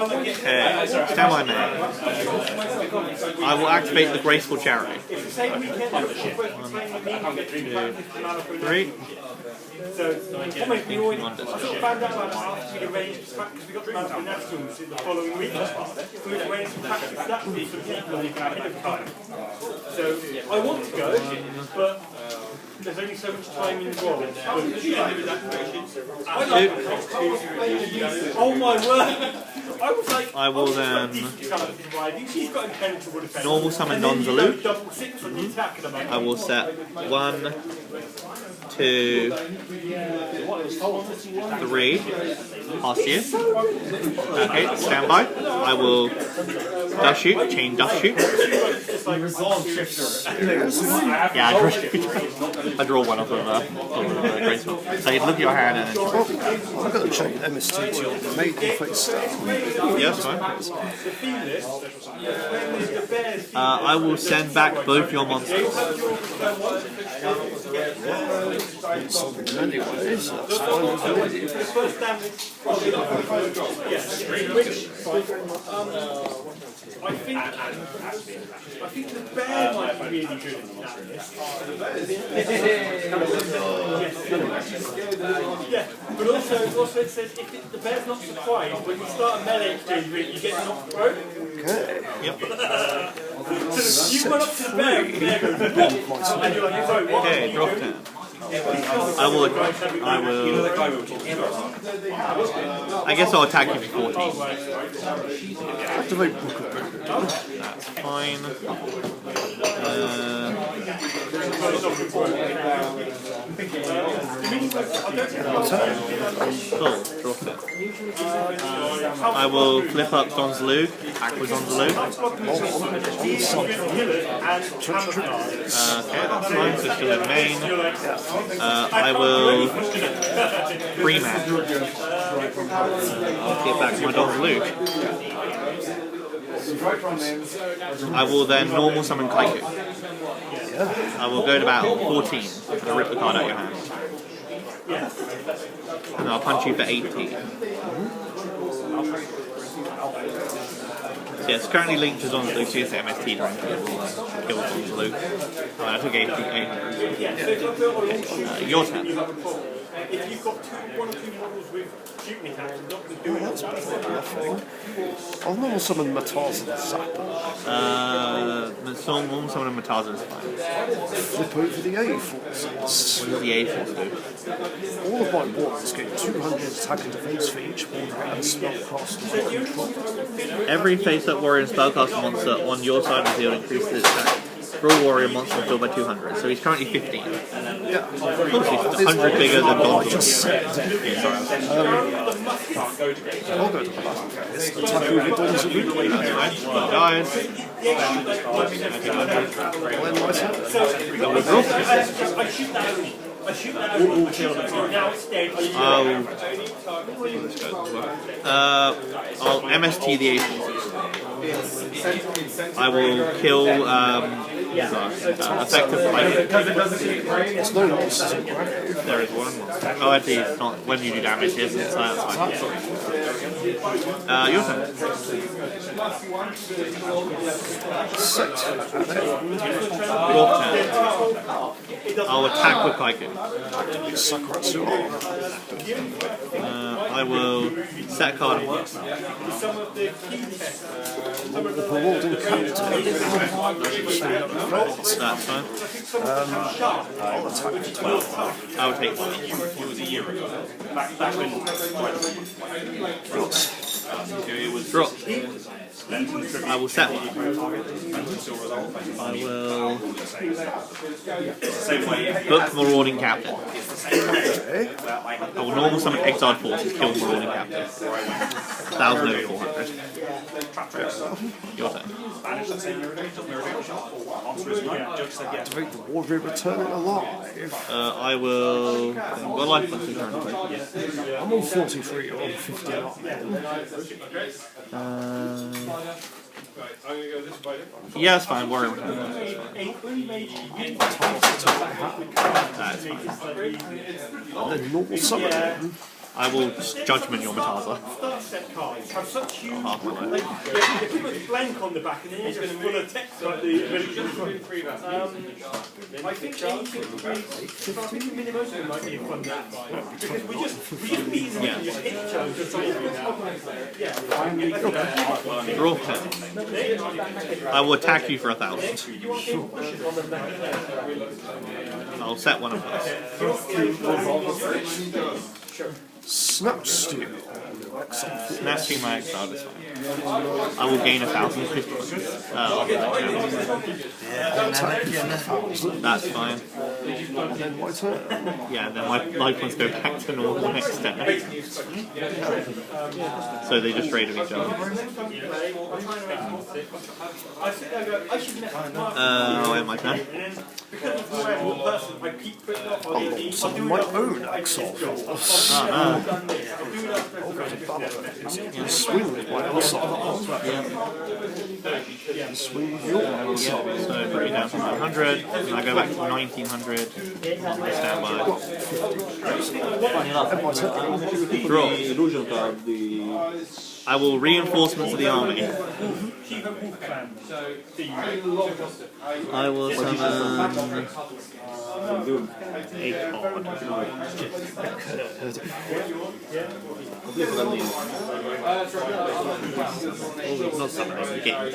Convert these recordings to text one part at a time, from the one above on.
Okay, stand by me. I will activate the Graceful Chariot. 1, 2, 3. So, almost we already, I sort of found out about it after we arranged because we got the Mountain Nationals in the following week. So we arranged to practice that week for people ahead of time. So I want to go, but there's only so much time involved. Oh my word! I was like, I will then normal summon Donzaloo. I will set 1, 2, 3 past you. Okay, stand by. I will dust shoot, chain dust shoot. Yeah, I draw one of them Graceful. So you look at your hand and then I'm going to change MST to your maiden face down. yes, fine. I will send back both your monsters. Something anyway, so that's fine. I think the bear might be really good in that list. Yeah, but also it says if the bear's not surprised, when you start a melee exchange with it, you get knocked broke. Okay. Yep. So you run up to the bear and the bear goes, and you're like, sorry, what? Okay, drop 10. I guess I'll attack you for 14. Activate Booker. That's fine. Cool, drop it. I will flip up Donzaloo, attack with Donzaloo. Okay, that's fine, so still in main. I will rematch. Get back to my Donzaloo. I will then normal summon Kaiku. I will go to battle 14 and rip the card out of your hand. And I'll punch you for 18. So yeah, it's currently linked to Donzaloo, so you say MST during kill Donzaloo. I took 800. Your turn. If you've got one or two models with shooting attacks, not going to do That's better than nothing. I'll normal summon Mataz and Zapper. Normal summon Matazan is fine. Flip over the A forces. What does the A force do? All of my warriors get 200 attack and defense for each warrior and spellcaster control. Every face-up warrior and spellcaster monster on your side of the field increases its attack. Draw warrior monster field by 200, so he's currently 15. Yeah. Of course he's 100 bigger than I just Donzaloo. said. I'll go to the last guys. Attack over Donzaloo. Guys. When myself. I shoot that over, now it's dead. I'll MST the A forces. I will kill effective fighting. There's no monsters in grave. There is one monster. Oh, actually, it's not when you do damage, it isn't, so that's fine. Your turn. Your turn. I'll attack with Kaiku. I will set a card and work. That's fine. I'll attack for 12. I'll take one. Drop. I will set one. I will book Marauding Captain. I will normal summon Exiled Forces, kill Marauding Captain. 1,000 over 400. Your turn. Activate the warrior, return it alive. I will. What life points are currently? I'm on 43 or on 59. Yeah, it's fine. Warrior return. That's fine. And then normal summon him. I will judgment your Mataza. Start set cards have such huge, Half my like, yeah, pretty much blank on the back, and then it's just full of text like the. I think anything I think the minimum might be a fun game because we just beat them and just hit each other for something now. Draw 10. I will attack you for 1,000. I'll set one of those. Snatch Steal. Snatching my exile is fine. I will gain 1,050 points. That's fine. Then my turn. Yeah, then my life points go back to normal next turn. So they just raided each other. I'll end my turn. Summon my own Exile Force. I'll go to battle. Swing with my Exile. Swing with your Exile. So bring it down to 900, and I go back to 1900. Standby. And my turn. Draw. I will reinforcements of the army. I will summon a card. Not summon, game.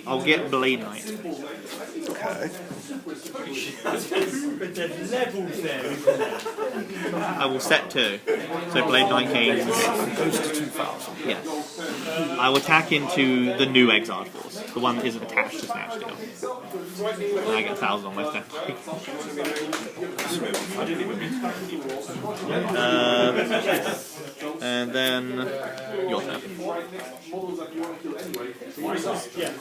I'll get Blade Knight. Okay. I will set 2. So Blade Knight gains. Goes to 2,000. Yes. I will attack into the new Exiled Force. The one that isn't attached to Snatch Steal. And I get 1,000 on my stand. And then your turn.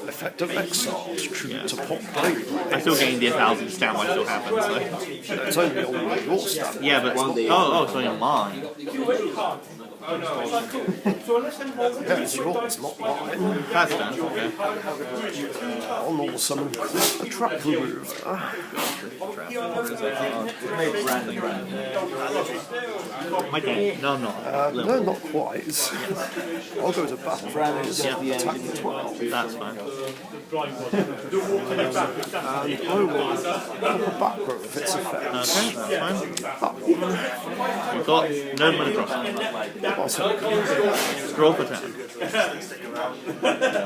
Effective Exiles. Tribute to Pop Blade. I still gain the 1,000 standby still happens, so. It's only on your stand. Yeah, but oh, it's only mine. Yeah, it's yours, not mine. That's done. Okay. I'll normal summon the trap remover. My turn. No, I'm not. No, not quite. I'll go to battle. Attack the 12. That's fine. And I will pop a back row if it's effect. Okay, that's fine. We've got no mana crossing. I'll take Draw for turn.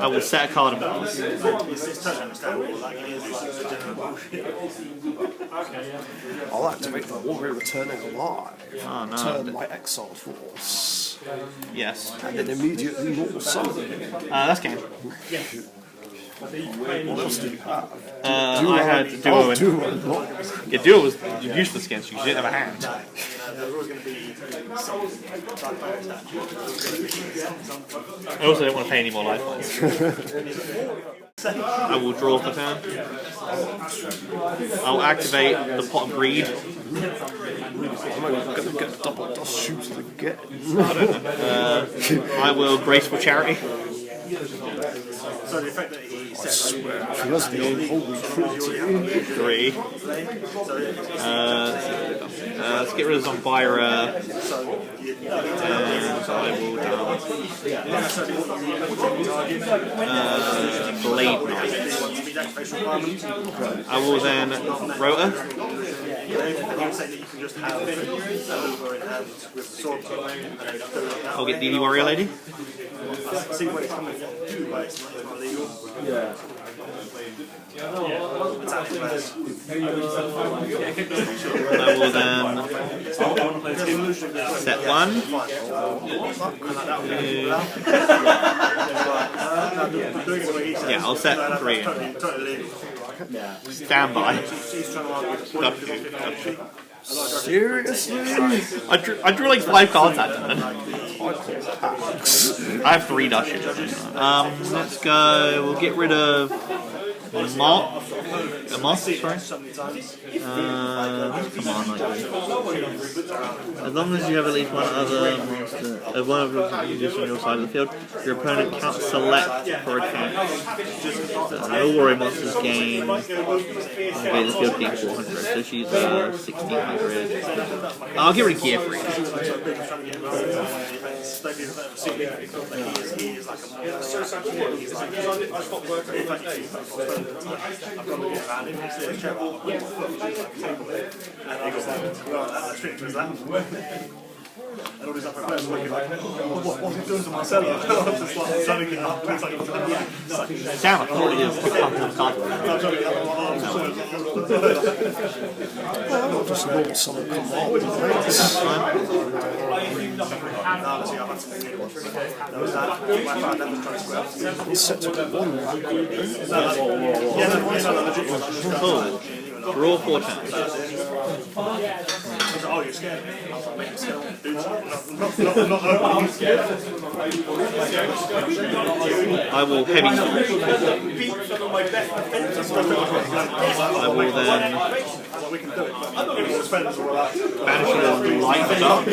I will set a card of balance. I'll activate the Warrior Returning Alive. Oh no. Turn my Exile Force. Yes. And then immediately normal summon. That's game. What else do you have? I had Duo and... Duo. Yeah, Duo was useless against you because you didn't have a hand. I also don't want to pay any more life points. I will draw for turn. I'll activate the Pot of Greed. I'm only going to get double dust shoes again. I will Graceful Charity. So the effect that he I swear, if he has the unholy cruelty. 3. Let's get rid of Zombira. And I will Blade Knight. I will then Rota. I'll get DD Warrior Lady. see where it's coming from, but it's not legal. Yeah. I will then set 1. Yeah, I'll set 3. Standby. Seriously? I drew like 5 cards that turn. I have 3 Dushes. Let's go. We'll get rid of sorry. Command Knight. As long as you have at least one other monster, one of your units on your side of the field, your opponent can't select for attack. All warrior monsters gain the field gain 400, so she's 1600. I'll get rid of Gear for And all these other players looking like, what are you doing to Marcelo? I'm just like, trying to get up. It's like, damn, I thought it was the card. I'll just roll some command. He's set to one. Draw 4 times. Oh, you're scared? I will heavy sword. I will then banish the light dark.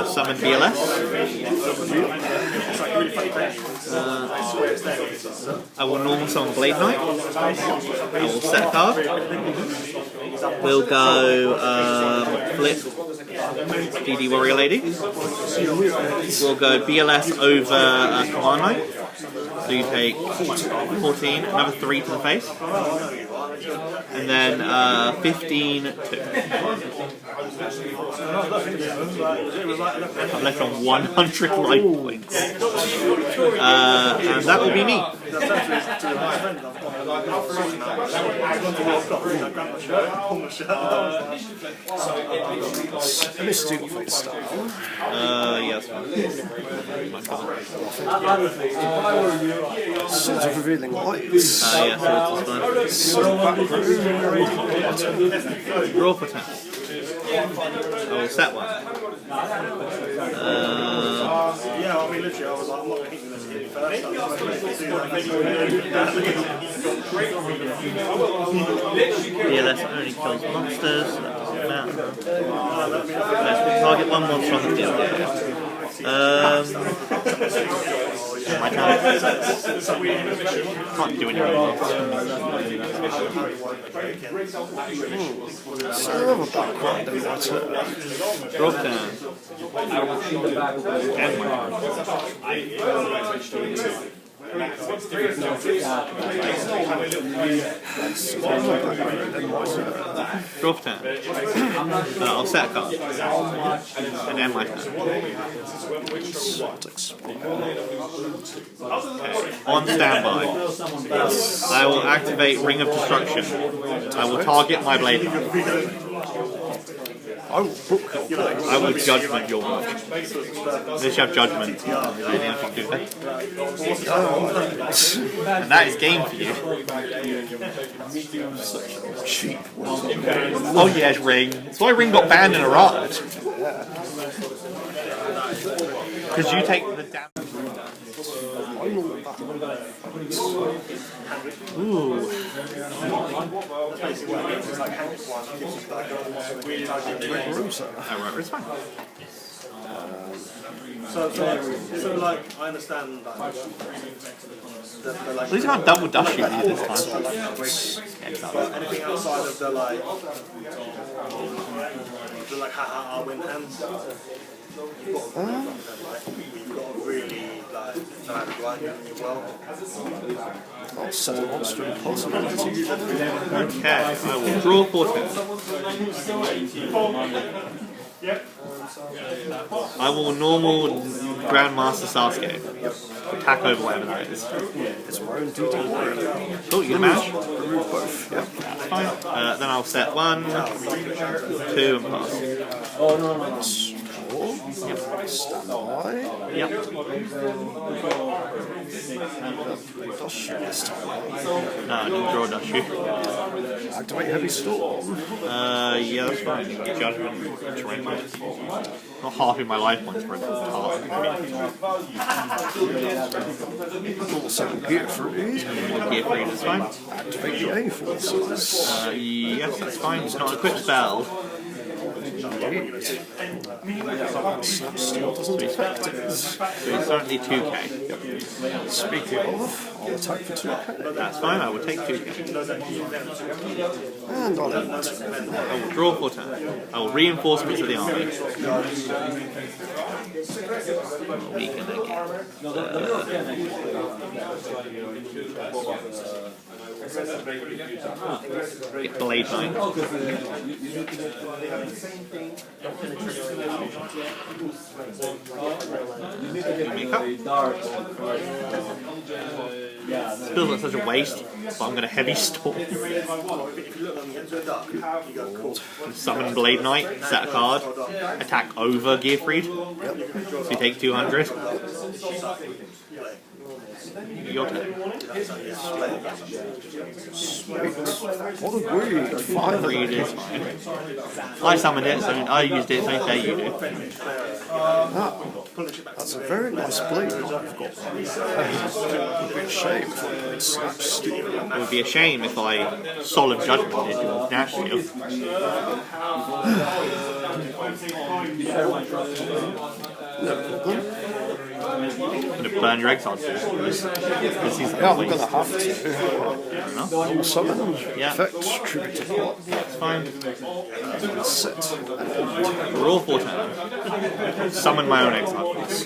Summon BLS. I will normal summon Blade Knight. I will set a card. We'll go flip DD Warrior Lady. We'll go BLS over Command Knight. So you take 14, another 3 to the face. And then 15 2. I'm left on 100 life points. And that will be me. And this is Toolbox style. Yes. Sort of revealing lights. Yes, so draw for 10. I will set one. Yeah, I mean, literally, I was like, I'm not going to hit you first. BLS only kills monsters, so that doesn't matter. Let's target one monster on the field. My turn. Can't do anything. So I have a background in my turn. Drop turn. Drop turn. I'll set a card. And end my turn. Okay. On standby. I will activate Ring of Destruction. I will target my blade. I will book your play. I will judgment your work. Unless you have judgment. Anything to do that. And that is game for you. Cheap. Oh yes, Ring. That's why Ring got banned in Iraq. Because you take the damage. Ooh. It's fine. So like, I understand that. At least I can't double dash you this time. Anything outside of the like haha win hands. You've got to really like know how to grind it as well. I'll set a monster impossibility. Okay, I will draw 14. I will normal Grandmaster Sasuke. Attack over whatever that is. It's my own DD Warrior. Oh, you can mash? Remove both. Yep. That's fine. Then I'll set 1, 2, and pass. Yep. Standby. Yep. Does shoot this time. No, I didn't draw a dust shoot. Activate Heavy Storm. Yeah, that's fine. Judgment, terrain type. Not halving my life points for a card. Also Gear Free. Gear free, that's fine. Activate the A-Forces. Yes, that's fine. It's not a quick spell. Snap Steel doesn't affect it. So it's only 2k. Speaking of, I'll attack for 2k. That's fine, I will take 2k. And I'll end. I will draw for turn. I will reinforcements of the army. Weaken again. Blade Knight. Make up. Feels like such a waste, but I'm going to Heavy Storm. Summon Blade Knight, set a card, attack over Gearfried. So you take 200. Your turn. What a greed! 5 Greed is fine. I summoned it, so I used it, so I say you do. That's a very nice blade I've got. It would be a shame if I played Snap Steel. It would be a shame if I Solemn Judgment did your Nash Shield. No problem. I'm going to burn your Exile Force. Yeah, I'm going to have to. Normal summon. Yeah. Effect, tribute to pot. That's fine. Set. Roll 4 turn. Summon my own Exile Force.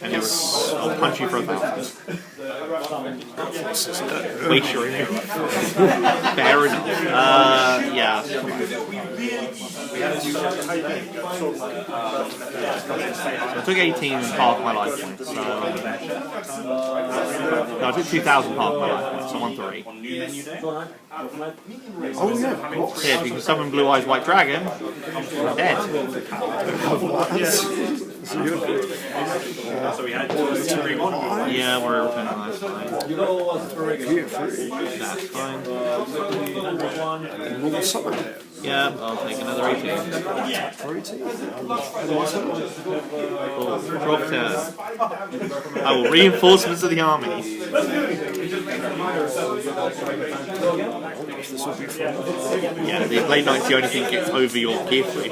And I'll punch you for 1,000. Waste your energy. Fair enough. Yeah. So I took 18 and half my life points. So, no, I took 2,000 half my life points, so 1-3. Oh yeah. Yeah, if you can summon Blue Eyes White Dragon, you're dead. Yeah, we're returning last time. That's fine. Normal summon. Yeah, I'll take another 18. Cool. Drop turn. I will reinforcements of the army. Yeah, the Blade Knight's the only thing that gets over your Gearfried.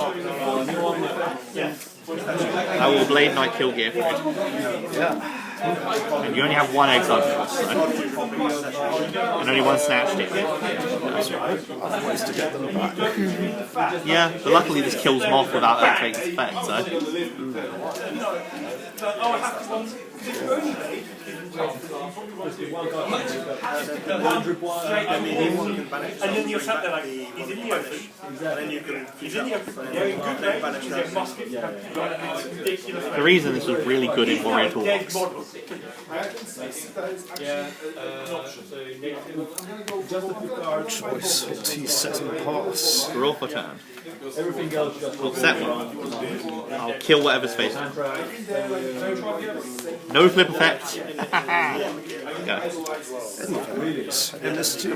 I will Blade Knight kill Gearfried. Yeah. And you only have one Exile Force, so. And only one Snatch Stick. That's right. Otherwise to get them back. Yeah, but luckily this kills them off without activating its effect, so. And then you're sat there like, he's in the ocean. He's in the ocean. The reason this was really good in Warrior Toolbox. Choice. T7 pass. Roll for turn. We'll set one. I'll kill whatever's facing it. No flip effect. Go. In this too.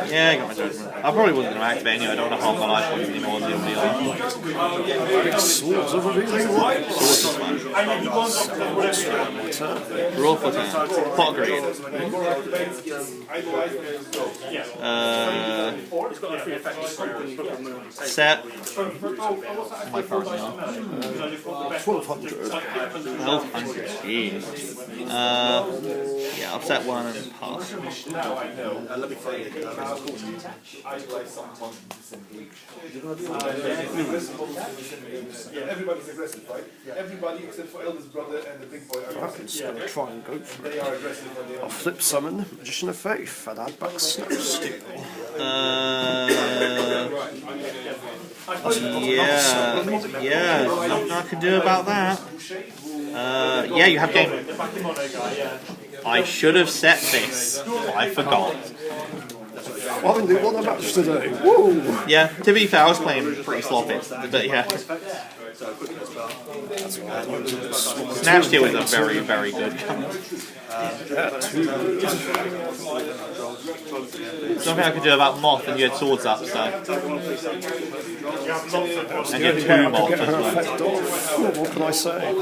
Yeah, I got my judgment. I probably wasn't going to activate anyway. I don't want to half my life points anymore. Swords of Revealing Light. Swords is fine. Roll for turn. Pot grade. Set. My card now. 1200. 1200. Jeez. Yeah, I'll set one and pass. Everybody's aggressive, right? Everybody except for eldest brother and the big boy are I'm just going to try and go for They it. are aggressive when they I'll flip summon Magician of Faith and add back Snap Steel. Yeah, nothing I can do about that. Yeah, you have game. I should have set this. I forgot. Well, I do what I'm match today. Woo! Yeah, to be fair, I was playing pretty sloppy, but yeah. well. Snatch Steel is a very, very good card. Something I could do about Moth, and you had swords up, so. And you had 2 Moth as well. What can I say?